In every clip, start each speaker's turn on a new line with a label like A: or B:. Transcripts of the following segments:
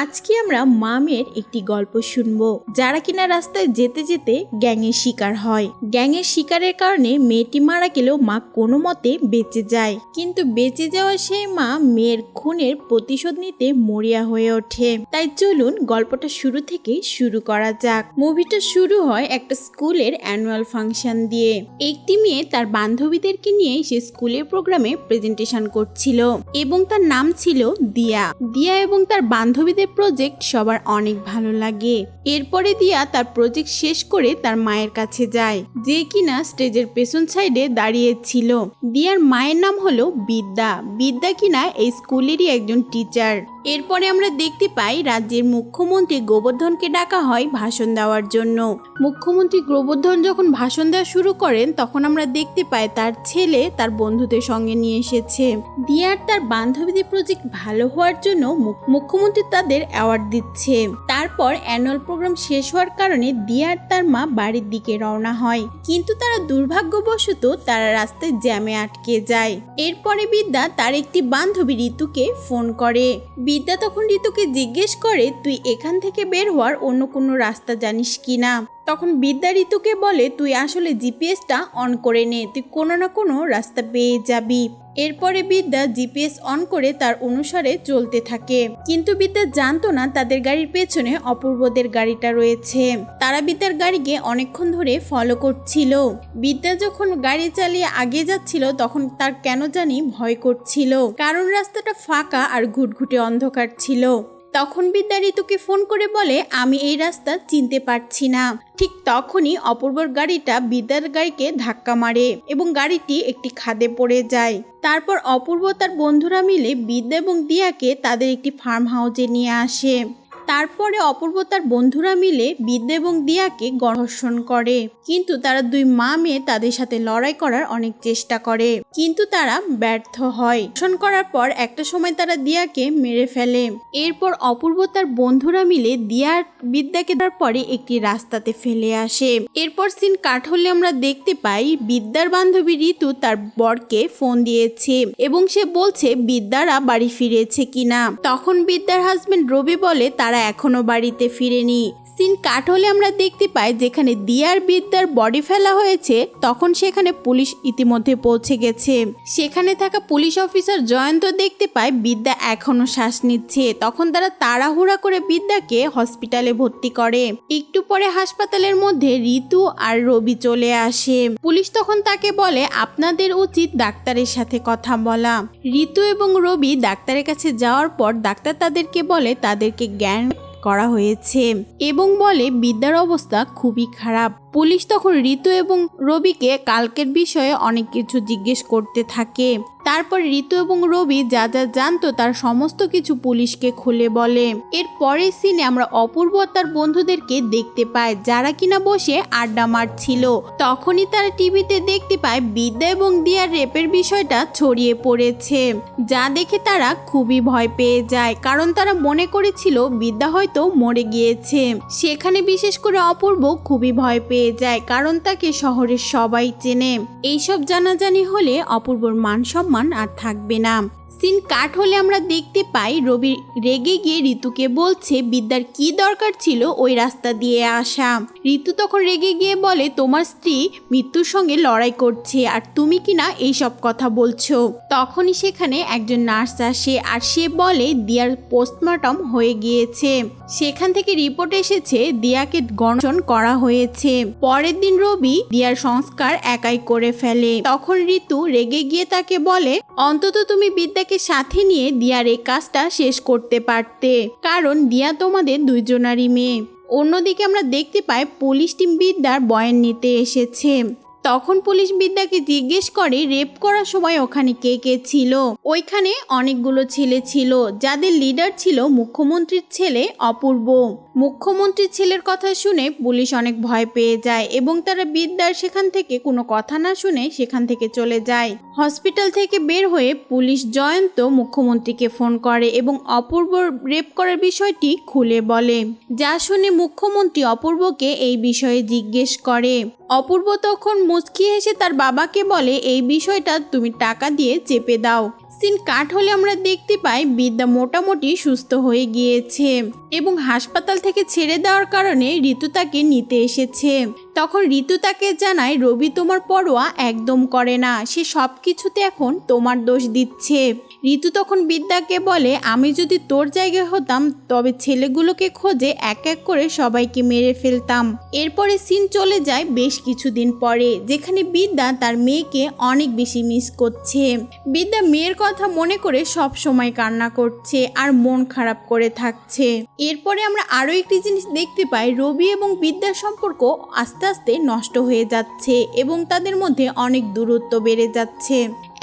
A: আজকে আমরা মামের একটি গল্প শুনবো, যারা কিনা রাস্তায় যেতে যেতে গ্যাংয়ের শিকার হয়। গ্যাংয়ের শিকারের কারণে মেয়েটি মারা গেলেও মা কোনো মতে বেঁচে যায়, কিন্তু বেঁচে যাওয়া সেই মা মেয়ের খুনের প্রতিশোধ নিতে মরিয়া হয়ে ওঠে। তাই চলুন গল্পটা শুরু থেকে শুরু করা যাক। মুভিটা শুরু হয় একটা স্কুলের অ্যানুয়াল ফাংশন দিয়ে। একটি মেয়ে তার বান্ধবীদেরকে নিয়ে সে স্কুলের প্রোগ্রামে প্রেজেন্টেশন করছিল এবং তার নাম ছিল দিয়া। দিয়া এবং তার বান্ধবীদের প্রজেক্ট সবার অনেক ভালো লাগে। এরপরে দিয়া তার প্রজেক্ট শেষ করে তার মায়ের কাছে যায়, যে কিনা স্টেজের পেছন সাইডে দাঁড়িয়ে ছিল। দিয়ার মায়ের নাম হলো বিদ্যা। বিদ্যা কিনা এই স্কুলেরই একজন টিচার। এরপরে আমরা দেখতে পাই রাজ্যের মুখ্যমন্ত্রী গোবর্ধনকে ডাকা হয় ভাষণ দেওয়ার জন্য। মুখ্যমন্ত্রী গোবর্ধন যখন ভাষণ দেওয়া শুরু করেন তখন আমরা দেখতে পাই তার ছেলে তার বন্ধুদের সঙ্গে নিয়ে এসেছে। দিয়ার তার বান্ধবীদের প্রজেক্ট ভালো হওয়ার জন্য মুখ্যমন্ত্রী তাদের অ্যাওয়ার্ড দিচ্ছে। তারপর অ্যানুয়াল প্রোগ্রাম শেষ হওয়ার কারণে দিয়ার তার মা বাড়ির দিকে রওনা হয়, কিন্তু তারা দুর্ভাগ্যবশত তারা রাস্তায় জ্যামে আটকে যায়। এরপরে বিদ্যা তার একটি বান্ধবী ঋতুকে ফোন করে। বিদ্যা তখন ঋতুকে জিজ্ঞেস করে, তুই এখান থেকে বের হওয়ার অন্য কোনো রাস্তা জানিস কিনা। তখন বিদ্যা ঋতুকে বলে, তুই আসলে জিপিএসটা অন করে নে, তুই কোনো না কোনো রাস্তা পেয়ে যাবি। এরপরে বিদ্যা জিপিএস অন করে তার অনুসারে চলতে থাকে, কিন্তু বিদ্যা জানতো না তাদের গাড়ির পেছনে অপূর্বদের গাড়িটা রয়েছে। তারা বিদ্যার গাড়িকে অনেকক্ষণ ধরে ফলো করছিল। বিদ্যা যখন গাড়ি চালিয়ে আগে যাচ্ছিল তখন তার কেন জানি ভয় করছিল, কারণ রাস্তাটা ফাঁকা আর ঘুটঘুটে অন্ধকার ছিল। তখন বিদ্যা ঋতুকে ফোন করে বলে, আমি এই রাস্তা চিনতে পারছি না। ঠিক তখনই অপূর্বর গাড়িটা বিদ্যার গাড়িকে ধাক্কা মারে এবং গাড়িটি একটি খাদে পড়ে যায়। তারপর অপূর্ব তার বন্ধুরা মিলে বিদ্যা এবং দিয়াকে তাদের একটি ফার্ম হাউসে নিয়ে আসে। তারপরে অপূর্ব তার বন্ধুরা মিলে বিদ্যা এবং দিয়াকে ধর্ষণ করে, কিন্তু তারা দুই মা মেয়ে তাদের সাথে লড়াই করার অনেক চেষ্টা করে, কিন্তু তারা ব্যর্থ হয়। ধর্ষণ করার পর একটা সময় তারা দিয়াকে মেরে ফেলে। এরপর অপূর্ব তার বন্ধুরা মিলে দিয়ার বিদ্যাকে তারপরে একটি রাস্তাতে ফেলে আসে। এরপর সিন কাট হলে আমরা দেখতে পাই বিদ্যার বান্ধবী ঋতু তার বরকে ফোন দিয়েছে এবং সে বলছে বিদ্যারা বাড়ি ফিরেছে কিনা। তখন বিদ্যার হাজবেন্ড রবি বলে তারা এখনো বাড়িতে ফিরেনি। সিন কাট হলে আমরা দেখতে পাই যেখানে দিয়ার বিদ্যার বডি ফেলা হয়েছে তখন সেখানে পুলিশ ইতিমধ্যে পৌঁছে গেছে। সেখানে থাকা পুলিশ অফিসার জয়ন্ত দেখতে পায় বিদ্যা এখনো শ্বাস নিচ্ছে। তখন তারা তাড়াহুড়া করে বিদ্যাকে হসপিটালে ভর্তি করে। একটু পরে হাসপাতালের মধ্যে ঋতু আর রবি চলে আসে। পুলিশ তখন তাকে বলে, আপনাদের উচিত ডাক্তারের সাথে কথা বলা। ঋতু এবং রবি ডাক্তারের কাছে যাওয়ার পর ডাক্তার তাদেরকে বলে তাদেরকে জ্ঞান করা হয়েছে এবং বলে বিদ্যার অবস্থা খুবই খারাপ। পুলিশ তখন ঋতু এবং রবিকে কালকের বিষয়ে অনেক কিছু জিজ্ঞেস করতে থাকে। তারপর ঋতু এবং রবি যা যা জানতো তার সমস্ত কিছু পুলিশকে খুলে বলে। এর পরের সিনে আমরা অপূর্ব তার বন্ধুদেরকে দেখতে পাই যারা কিনা বসে আড্ডা মারছিল। তখনই তারা টিভিতে দেখতে পায় বিদ্যা এবং দিয়ার রেপের বিষয়টা ছড়িয়ে পড়েছে, যা দেখে তারা খুবই ভয় পেয়ে যায়, কারণ তারা মনে করেছিল বিদ্যা হয়তো মরে গিয়েছে। সেখানে বিশেষ করে অপূর্ব খুবই ভয় পেয়ে যায়, কারণ তাকে শহরের সবাই চেনে। এইসব জানাজানি হলে অপূর্বর মান সম্মান আর থাকবে না। সিন কাট হলে আমরা দেখতে পাই রবি রেগে গিয়ে ঋতুকে বলছে বিদ্যার কি দরকার ছিল ওই রাস্তা দিয়ে আসা। ঋতু তখন রেগে গিয়ে বলে, তোমার স্ত্রী মৃত্যুর সঙ্গে লড়াই করছে আর তুমি কিনা এইসব কথা বলছো। তখনই সেখানে একজন নার্স আসে আর সে বলে দিয়ার পোস্টমর্টম হয়ে গিয়েছে। সেখান থেকে রিপোর্ট এসেছে দিয়াকে গণধর্ষণ করা হয়েছে। পরের দিন রবি দিয়ার সংস্কার একাই করে ফেলে। তখন ঋতু রেগে গিয়ে তাকে বলে, অন্তত তুমি বিদ্যাকে সাথে নিয়ে দিয়ার এই কাজটা শেষ করতে পারতে, কারণ দিয়া তোমাদের দুইজনারই মেয়ে। অন্যদিকে আমরা দেখতে পাই পুলিশ টিম বিদ্যার বয়ান নিতে এসেছে। তখন পুলিশ বিদ্যাকে জিজ্ঞেস করে রেপ করার সময় ওখানে কে কে ছিল। ওইখানে অনেকগুলো ছেলে ছিল, যাদের লিডার ছিল মুখ্যমন্ত্রীর ছেলে অপূর্ব। মুখ্যমন্ত্রীর ছেলের কথা শুনে পুলিশ অনেক ভয় পেয়ে যায় এবং তারা বিদ্যার সেখান থেকে কোনো কথা না শুনে সেখান থেকে চলে যায়। হসপিটাল থেকে বের হয়ে পুলিশ জয়ন্ত মুখ্যমন্ত্রীকে ফোন করে এবং অপূর্ব রেপ করার বিষয়টি খুলে বলে, যা শুনে মুখ্যমন্ত্রী অপূর্বকে এই বিষয়ে জিজ্ঞেস করে। অপূর্ব তখন মুচকি হেসে তার বাবাকে বলে, এই বিষয়টা তুমি টাকা দিয়ে চেপে দাও। সিন কাট হলে আমরা দেখতে পাই বিদ্যা মোটামুটি সুস্থ হয়ে গিয়েছে এবং হাসপাতাল থেকে ছেড়ে দেওয়ার কারণে ঋতু তাকে নিতে এসেছে। তখন ঋতু তাকে জানায়, রবি তোমার পরোয়া একদম করে না, সে সব কিছুতে এখন তোমার দোষ দিচ্ছে। ঋতু তখন বিদ্যাকে বলে, আমি যদি তোর জায়গায় হতাম তবে ছেলেগুলোকে খোঁজে এক এক করে সবাইকে মেরে ফেলতাম। এরপরে সিন চলে যায় বেশ কিছুদিন পরে, যেখানে বিদ্যা তার মেয়েকে অনেক বেশি মিস করছে। বিদ্যা মেয়ের কথা মনে করে সব সময় কান্না করছে আর মন খারাপ করে থাকছে। এরপরে আমরা আরো একটি জিনিস দেখতে পাই, রবি এবং বিদ্যার সম্পর্ক আস্তে আস্তে নষ্ট হয়ে যাচ্ছে এবং তাদের মধ্যে অনেক দূরত্ব বেড়ে যাচ্ছে।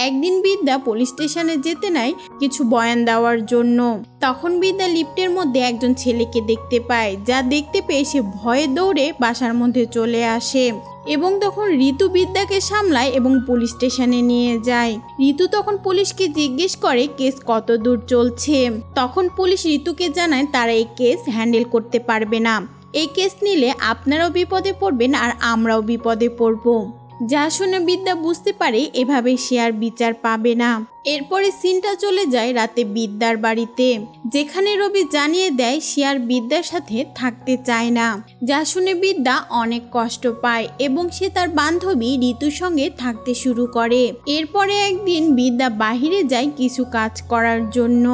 A: একদিন বিদ্যা পুলিশ স্টেশনে যেতে নেয় কিছু বয়ান দেওয়ার জন্য। তখন বিদ্যা লিফটের মধ্যে একজন ছেলেকে দেখতে পায়, যা দেখতে পেয়ে সে ভয়ে দৌড়ে বাসার মধ্যে চলে আসে এবং তখন ঋতু বিদ্যাকে সামলায় এবং পুলিশ স্টেশনে নিয়ে যায়। ঋতু তখন পুলিশকে জিজ্ঞেস করে কেস কত দূর চলছে। তখন পুলিশ ঋতুকে জানায় তারা এই কেস হ্যান্ডেল করতে পারবে না, এই কেস নিলে আপনারাও বিপদে পড়বেন আর আমরাও বিপদে পড়ব। যা শুনে বিদ্যা বুঝতে পারে এভাবে সে আর বিচার পাবে না। এরপরে সিনটা চলে যায় রাতে বিদ্যার বাড়িতে, যেখানে রবি জানিয়ে দেয় সে আর বিদ্যার সাথে থাকতে চায় না। যা শুনে বিদ্যা অনেক কষ্ট পায় এবং সে তার বান্ধবী ঋতুর সঙ্গে থাকতে শুরু করে। এরপরে একদিন বিদ্যা বাহিরে যায় কিছু কাজ করার জন্য।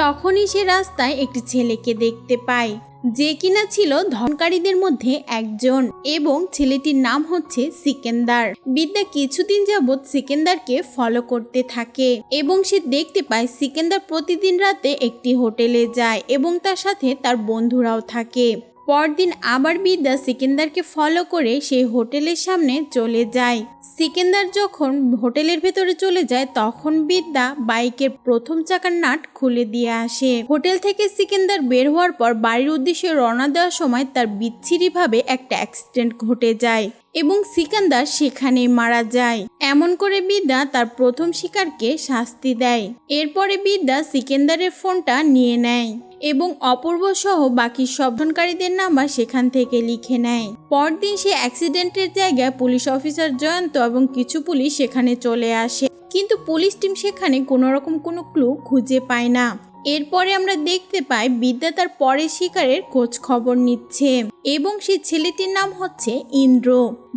A: তখনই সে রাস্তায় একটি ছেলেকে দেখতে পায়, যে কিনা ছিল ধনকারীদের মধ্যে একজন এবং ছেলেটির নাম হচ্ছে সিকেন্দার। বিদ্যা কিছুদিন যাবৎ সিকেন্দারকে ফলো করতে থাকে এবং সে দেখতে পায় সিকেন্দার প্রতিদিন রাতে একটি হোটেলে যায় এবং তার সাথে তার বন্ধুরাও থাকে। পরদিন আবার বিদ্যা সিকেন্দারকে ফলো করে সেই হোটেলের সামনে চলে যায়। সিকেন্দার যখন হোটেলের ভেতরে চলে যায় তখন বিদ্যা বাইকের প্রথম চাকার নাট খুলে দিয়ে আসে। হোটেল থেকে সিকেন্দার বের হওয়ার পর বাড়ির উদ্দেশ্যে রওনা দেওয়ার সময় তার বিচ্ছিরিভাবে একটা অ্যাক্সিডেন্ট ঘটে যায় এবং সিকান্দার সেখানেই মারা যায়। এমন করে বিদ্যা তার প্রথম শিকারকে শাস্তি দেয়। এরপরে বিদ্যা সিকেন্দারের ফোনটা নিয়ে নেয় এবং অপূর্ব সহ বাকি সব ধনকারীদের নাম্বার সেখান থেকে লিখে নেয়। পরদিন সে অ্যাক্সিডেন্টের জায়গায় পুলিশ অফিসার জয়ন্ত এবং কিছু পুলিশ সেখানে চলে আসে, কিন্তু পুলিশ টিম সেখানে কোনো রকম কোনো ক্লু খুঁজে পায় না। এরপরে আমরা দেখতে পাই বিদ্যা তার পরের শিকারের খোঁজ খবর নিচ্ছে এবং সেই ছেলেটির নাম হচ্ছে ইন্দ্র।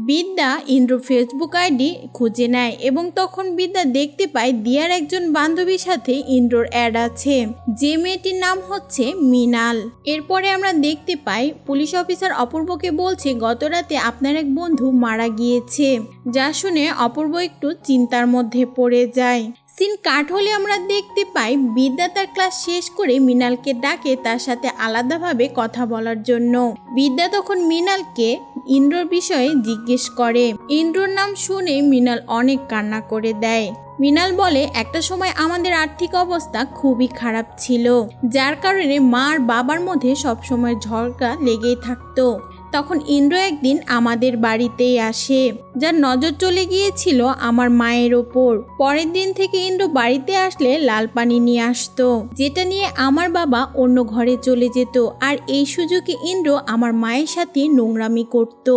A: বিদ্যা ইন্দ্র ফেসবুক আইডি খুঁজে নেয় এবং তখন বিদ্যা দেখতে পায় দিয়ার একজন বান্ধবীর সাথে ইন্দ্রর অ্যাড আছে, যে মেয়েটির নাম হচ্ছে মৃণাল। এরপরে আমরা দেখতে পাই পুলিশ অফিসার অপূর্বকে বলছে গত রাতে আপনার এক বন্ধু মারা গিয়েছে। যা শুনে অপূর্ব একটু চিন্তার মধ্যে পড়ে যায়। সিন কাট হলে আমরা দেখতে পাই বিদ্যা তার ক্লাস শেষ করে মৃণালকে ডাকে তার সাথে আলাদাভাবে কথা বলার জন্য। বিদ্যা তখন মৃণালকে ইন্দ্রর বিষয়ে জিজ্ঞেস করে। ইন্দ্রর নাম শুনে মৃণাল অনেক কান্না করে দেয়। মৃণাল বলে একটা সময় আমাদের আর্থিক অবস্থা খুবই খারাপ ছিল, যার কারণে মা আর বাবার মধ্যে সবসময় ঝগড়া লেগেই থাকতো। তখন ইন্দ্র একদিন আমাদের বাড়িতেই আসে, যার নজর চলে গিয়েছিল আমার মায়ের ওপর। পরের দিন থেকে ইন্দ্র বাড়িতে আসলে লাল পানি নিয়ে আসতো, যেটা নিয়ে আমার বাবা অন্য ঘরে চলে যেত আর এই সুযোগে ইন্দ্র আমার মায়ের সাথে নোংরামি করত।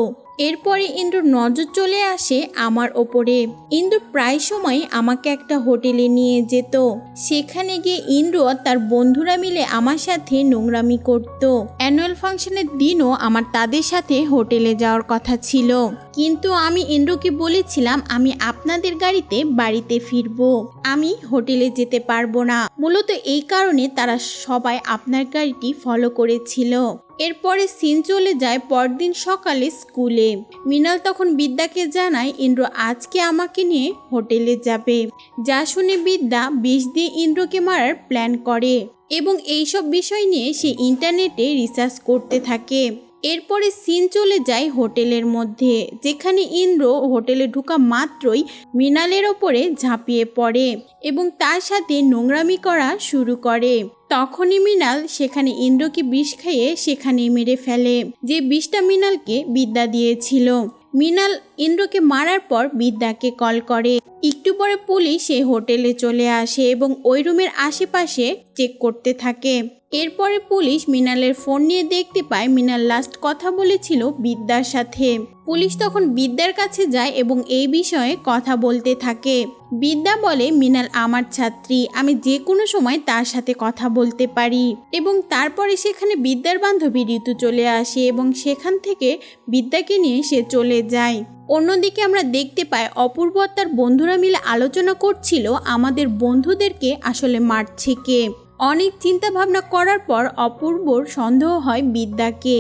A: এরপরে ইন্দ্রর নজর চলে আসে আমার ওপরে। ইন্দ্র প্রায় সময় আমাকে একটা হোটেলে নিয়ে যেত, সেখানে গিয়ে ইন্দ্র তার বন্ধুরা মিলে আমার সাথে নোংরামি করত। অ্যানুয়াল ফাংশনের দিনও আমার তাদের সাথে হোটেলে যাওয়ার কথা ছিল, কিন্তু আমি ইন্দ্রকে বলেছিলাম আমি আপনাদের গাড়িতে বাড়িতে ফিরবো, আমি হোটেলে যেতে পারবো না। মূলত এই কারণে তারা সবাই আপনার গাড়িটি ফলো করেছিল। এরপরে সিন চলে যায় পরদিন সকালে স্কুলে। মৃণাল তখন বিদ্যাকে জানায় ইন্দ্র আজকে আমাকে নিয়ে হোটেলে যাবে। যা শুনে বিদ্যা বিষ দিয়ে ইন্দ্রকে মারার প্ল্যান করে এবং এইসব বিষয় নিয়ে সে ইন্টারনেটে রিসার্চ করতে থাকে। এরপরে সিন চলে যায় হোটেলের মধ্যে, যেখানে ইন্দ্র হোটেলে ঢোকা মাত্রই মৃণালের ওপরে ঝাঁপিয়ে পড়ে এবং তার সাথে নোংরামি করা শুরু করে। তখনই মৃণাল সেখানে ইন্দ্রকে বিষ খাইয়ে সেখানেই মেরে ফেলে, যে বিষটা মৃণালকে বিদ্যা দিয়েছিল। মৃণাল ইন্দ্রকে মারার পর বিদ্যাকে কল করে। একটু পরে পুলিশ সেই হোটেলে চলে আসে এবং ওই রুমের আশেপাশে চেক করতে থাকে এরপরে পুলিশ মৃণালের ফোন নিয়ে দেখতে পায় মৃণাল লাস্ট কথা বলেছিল বিদ্যার সাথে। পুলিশ তখন বিদ্যার কাছে যায় এবং এই বিষয়ে কথা বলতে থাকে। বিদ্যা বলে, মৃণাল আমার ছাত্রী, আমি যে কোনো সময় তার সাথে কথা বলতে পারি। এবং তারপরে সেখানে বিদ্যার বান্ধবী ঋতু চলে আসে এবং সেখান থেকে বিদ্যাকে নিয়ে সে চলে যায়। অন্যদিকে আমরা দেখতে পাই অপূর্ব আর তার বন্ধুরা মিলে আলোচনা করছিল আমাদের বন্ধুদেরকে আসলে মারছে কে। অনেক চিন্তা ভাবনা করার পর অপূর্বর সন্দেহ হয় বিদ্যাকে।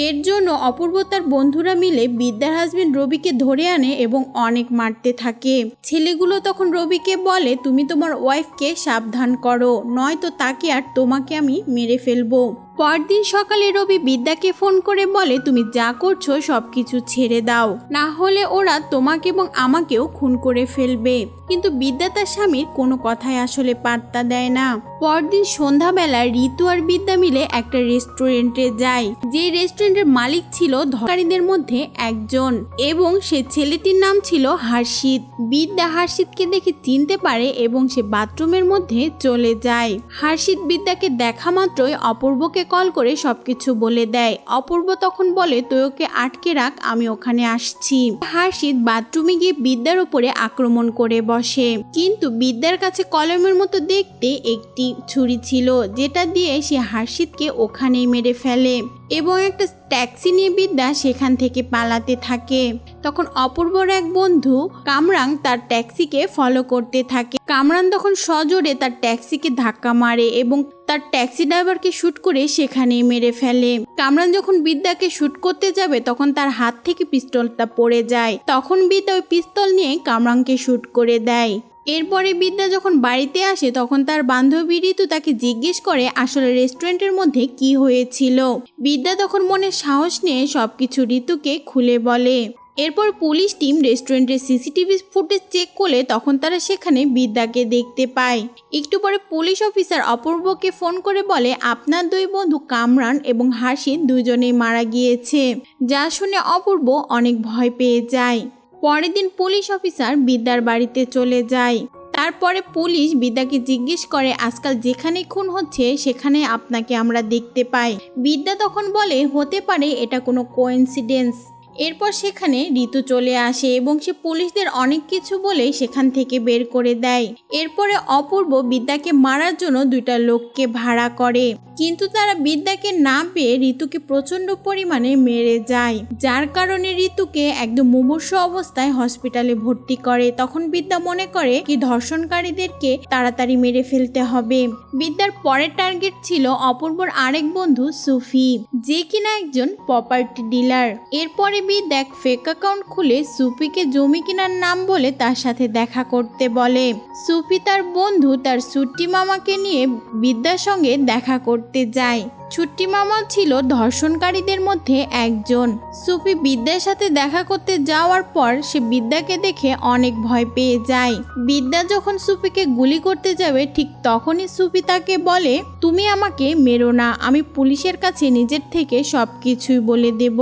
A: এর জন্য অপূর্ব তার বন্ধুরা মিলে বিদ্যার হাজবেন্ড রবিকে ধরে আনে এবং অনেক মারতে থাকে। ছেলেগুলো তখন রবিকে বলে, তুমি তোমার ওয়াইফকে সাবধান করো, নয়তো তাকে আর তোমাকে আমি মেরে ফেলবো। পরদিন সকালে রবি বিদ্যাকে ফোন করে বলে, তুমি যা করছো সবকিছু ছেড়ে দাও, না হলে ওরা তোমাকে এবং আমাকেও খুন করে ফেলবে। কিন্তু বিদ্যা তার স্বামীর কোনো কথাই আসলে পাত্তা দেয় না। পরদিন সন্ধ্যাবেলা ঋতু আর বিদ্যা মিলে একটা রেস্টুরেন্টে যায়। যে রেস্টুরেন্টের মালিক ছিল ধর্ষণকারীদের মধ্যে একজন এবং সে ছেলেটির নাম ছিল হর্ষিত। বিদ্যা হর্ষিতকে দেখে চিনতে পারে এবং সে বাথরুমের মধ্যে চলে যায়। হর্ষিত বিদ্যাকে দেখা মাত্রই অপূর্বকে কল করে সবকিছু বলে দেয়। অপূর্ব তখন বলে, তুই ওকে আটকে রাখ, আমি ওখানে আসছি। হর্ষিত বাথরুমে গিয়ে বিদ্যার উপরে আক্রমণ করে বসে, কিন্তু বিদ্যার কাছে কলমের মতো দেখতে একটি ছুরি ছিল, যেটা দিয়ে সে হর্ষিতকে ওখানেই মেরে ফেলে এবং একটা ট্যাক্সি নিয়ে বিদ্যা সেখান থেকে পালাতে থাকে। তখন অপূর্বর এক বন্ধু কামরাং তার ট্যাক্সিকে ফলো করতে থাকে। কামরান তখন সজোরে তার ট্যাক্সিকে ধাক্কা মারে এবং তার ট্যাক্সি ড্রাইভারকে শুট করে সেখানেই মেরে ফেলে। কামরান যখন বিদ্যাকে শুট করতে যাবে তখন তার হাত থেকে পিস্তলটা পড়ে যায়। তখন বিদ্যা ওই পিস্তল নিয়ে কামরাংকে শুট করে দেয়। এরপরে বিদ্যা যখন বাড়িতে আসে তখন তার বান্ধবী ঋতু তাকে জিজ্ঞেস করে আসলে রেস্টুরেন্টের মধ্যে কি হয়েছিল। বিদ্যা তখন মনে সাহস নিয়ে সবকিছু ঋতুকে খুলে বলে। এরপর পুলিশ টিম রেস্টুরেন্টের সিসিটিভি ফুটেজ চেক করলে তখন তারা সেখানে বিদ্যাকে দেখতে পায়। একটু পরে পুলিশ অফিসার অপূর্বকে ফোন করে বলে, আপনার দুই বন্ধু কামরান এবং হর্ষিত দুজনেই মারা গিয়েছে। যা শুনে অপূর্ব অনেক ভয় পেয়ে যায়। পরের দিন পুলিশ অফিসার বিদ্যার বাড়িতে চলে যায়। তারপরে পুলিশ বিদ্যাকে জিজ্ঞেস করে, আজকাল যেখানে খুন হচ্ছে সেখানে আপনাকে আমরা দেখতে পাই। বিদ্যা তখন বলে, হতে পারে এটা কোনো কোইন্সিডেন্স। এরপর সেখানে ঋতু চলে আসে এবং সে পুলিশদের অনেক কিছু বলে সেখান থেকে বের করে দেয়। এরপরে অপূর্ব বিদ্যাকে মারার জন্য দুইটা লোককে ভাড়া করে, কিন্তু তারা বিদ্যাকে না পেয়ে ঋতুকে প্রচন্ড পরিমাণে মেরে যায়, যার কারণে ঋতুকে একদম মুমূর্ষ অবস্থায় হসপিটালে ভর্তি করে। তখন বিদ্যা মনে করে কি ধর্ষণকারীদেরকে তাড়াতাড়ি মেরে ফেলতে হবে। বিদ্যার পরের টার্গেট ছিল অপূর্বর আরেক বন্ধু সুফি, যে কিনা একজন প্রপার্টি ডিলার। এরপরে বিদ্যা এক ফেক অ্যাকাউন্ট খুলে সুফিকে জমি কেনার নাম বলে তার সাথে দেখা করতে বলে। সুফি তার বন্ধু তার ছুট্টি মামাকে নিয়ে বিদ্যার সঙ্গে দেখা করতে যায়। ছুট্টি মামা ছিল ধর্ষণকারীদের মধ্যে একজন। সুফি বিদ্যার সাথে দেখা করতে যাওয়ার পর সে বিদ্যাকে দেখে অনেক ভয় পেয়ে যায়। বিদ্যা যখন সুফিকে গুলি করতে যাবে ঠিক তখনই সুফি তাকে বলে, তুমি আমাকে মেরো না, আমি পুলিশের কাছে নিজের থেকে সবকিছুই বলে দেব।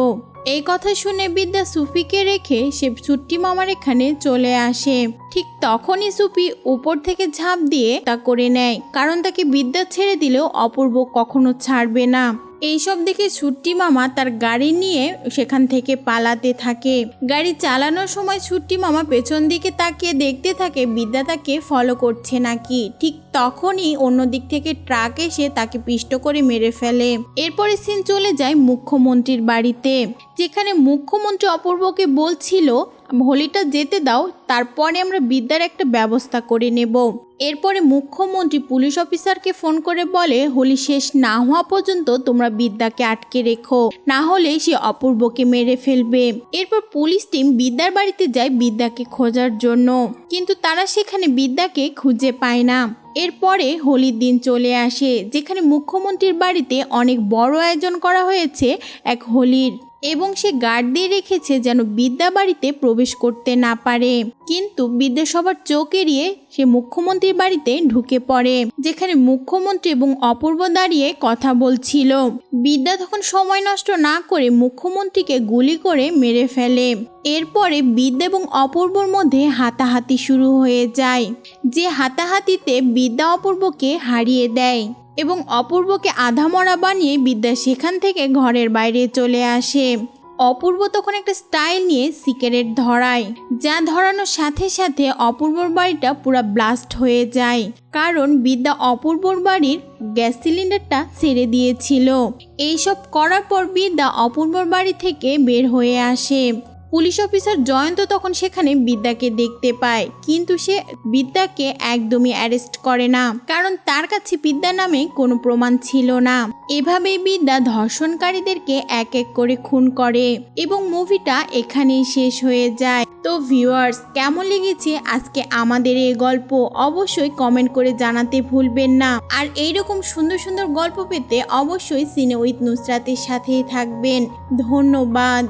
A: এই কথা শুনে বিদ্যা সুফিকে রেখে সে ছুট্টি মামার এখানে চলে আসে। ঠিক তখনই সুফি উপর থেকে ঝাঁপ দিয়ে তা করে নেয়, কারণ তাকে বিদ্যা ছেড়ে দিলেও অপূর্ব কখনো ছাড়বে না। এইসব দেখে ছুট্টি মামা তার গাড়ি নিয়ে সেখান থেকে পালাতে থাকে। গাড়ি চালানোর সময় ছুট্টি মামা পেছন দিকে তাকিয়ে দেখতে থাকে বিদ্যা তাকে ফলো করছে নাকি। ঠিক তখনই অন্য দিক থেকে ট্রাক এসে তাকে পিষ্ট করে মেরে ফেলে। এরপরে সিন চলে যায় মুখ্যমন্ত্রীর বাড়িতে, যেখানে মুখ্যমন্ত্রী অপূর্বকে বলছিল হোলিটা যেতে দাও, তারপরে আমরা বিদ্যার একটা ব্যবস্থা করে নেব। এরপরে মুখ্যমন্ত্রী পুলিশ অফিসারকে ফোন করে বলে, হোলি শেষ না হওয়া পর্যন্ত তোমরা বিদ্যাকে আটকে রেখো, না হলে সে অপূর্বকে মেরে ফেলবে। এরপর পুলিশ টিম বিদ্যার বাড়িতে যায় বিদ্যাকে খোঁজার জন্য, কিন্তু তারা সেখানে বিদ্যাকে খুঁজে পায় না। এরপরে হোলির দিন চলে আসে, যেখানে মুখ্যমন্ত্রীর বাড়িতে অনেক বড় আয়োজন করা হয়েছে এক হোলির, এবং সে গার্ড দিয়ে রেখেছে যেন বিদ্যা বাড়িতে প্রবেশ করতে না পারে। কিন্তু বিদ্যা সবার চোখ এড়িয়ে সে মুখ্যমন্ত্রীর বাড়িতে ঢুকে পড়ে, যেখানে মুখ্যমন্ত্রী এবং অপূর্ব দাঁড়িয়ে কথা বলছিল। বিদ্যা তখন সময় নষ্ট না করে মুখ্যমন্ত্রীকে গুলি করে মেরে ফেলে। এরপরে বিদ্যা এবং অপূর্বর মধ্যে হাতাহাতি শুরু হয়ে যায়, যে হাতাহাতিতে বিদ্যা অপূর্বকে হারিয়ে দেয় এবং অপূর্বকে আধামরা বানিয়ে বিদ্যা সেখান থেকে ঘরের বাইরে চলে আসে। অপূর্ব তখন একটা স্টাইল নিয়ে সিগারেট ধরায়, যা ধরানোর সাথে সাথে অপূর্বর বাড়িটা পুরো ব্লাস্ট হয়ে যায়, কারণ বিদ্যা অপূর্বর বাড়ির গ্যাস সিলিন্ডারটা ছেড়ে দিয়েছিল। এইসব করার পর বিদ্যা অপূর্বর বাড়ি থেকে বের হয়ে আসে। পুলিশ অফিসার জয়ন্ত তখন সেখানে বিদ্যাকে দেখতে পায়, কিন্তু সে বিদ্যাকে একদমই অ্যারেস্ট করে না, কারণ তার কাছে বিদ্যা নামে কোনো প্রমাণ ছিল না। এভাবেই বিদ্যা ধর্ষণকারীদেরকে এক এক করে খুন করে এবং মুভিটা এখানেই শেষ হয়ে যায়। তো ভিউয়ার্স, কেমন লেগেছে আজকে আমাদের এই গল্প অবশ্যই কমেন্ট করে জানাতে ভুলবেন না। আর এইরকম সুন্দর সুন্দর গল্প পেতে অবশ্যই সিনে উইথ নুসরাতের সাথেই থাকবেন। ধন্যবাদ।